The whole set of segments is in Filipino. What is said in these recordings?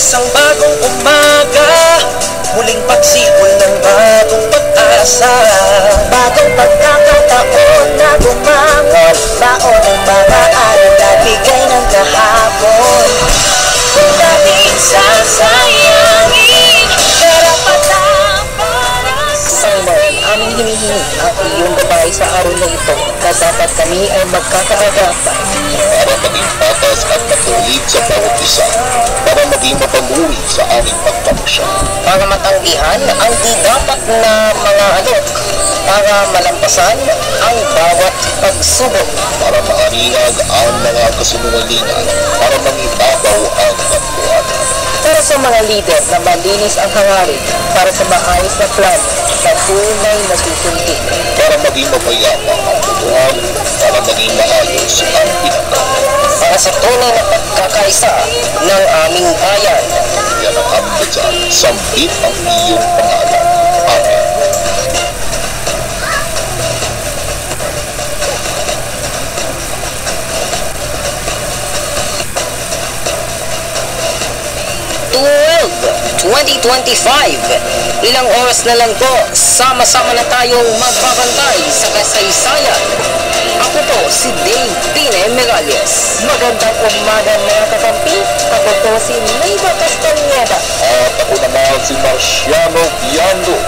Isang bagong umaga, muling pagsibol ng bagong pag-asa. Bagong pagkakataon na bumangon, baon ng mga araw na bigay ng kahapon. Kung natin sasayangin, karapatan para Panginoon, aming hinihingi ang iyong babae sa araw na ito na dapat kami ay magkakaagapan. Para maging patas at matulig sa bawat isa, para maging mapanuri sa aming pagkamusya. Para matanggihan ang di dapat na mga alok, para malampasan ang bawat pagsubok. Para maaninag ang mga kasinungalingan, para mangibabaw ang katuwanan. Para sa mga lider na malinis ang hangarin, para sa maayos na plan na tunay na susundin. Para maging mapayapa ang butuan, para maging maayos ang pinagkakas. Para sa tunay na pagkakaisa ng aming bayan. Yan ang aming dasal, sambit ang iyong pangalan. Amen. World 2025. Ilang oras na lang po, sama-sama na tayong magbabantay sa kasaysayan. Ako po si Dave Pine Merales. Magandang umaga mga kakampi. Ako po si Neiva Castañeda. At ako naman si Marciano Piando.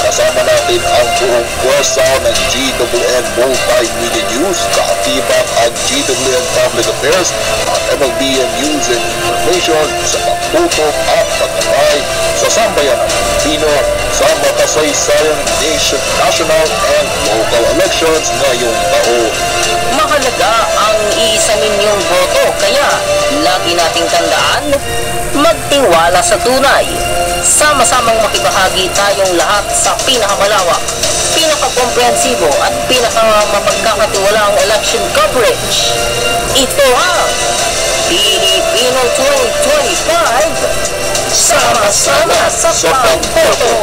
Kasama natin ang buong pwersa ng GWN Multimedia News, kaaktibat ang GWN Public Affairs at MLBN News and Information sa pagtutok at pagkakay sa sambayanan ng Pilipino sa makasaysayang national and local elections ngayong taon. Mahalaga ang iisa ninyong boto, kaya lagi nating tandaan, magtiwala sa tunay. Sama-samang makibahagi tayong lahat sa pinakamalawak, pinakakomprehensibo at pinakamapagkakatiwalaang election coverage. Ito ang Pilipino 2025, sama-sama sa pagboto.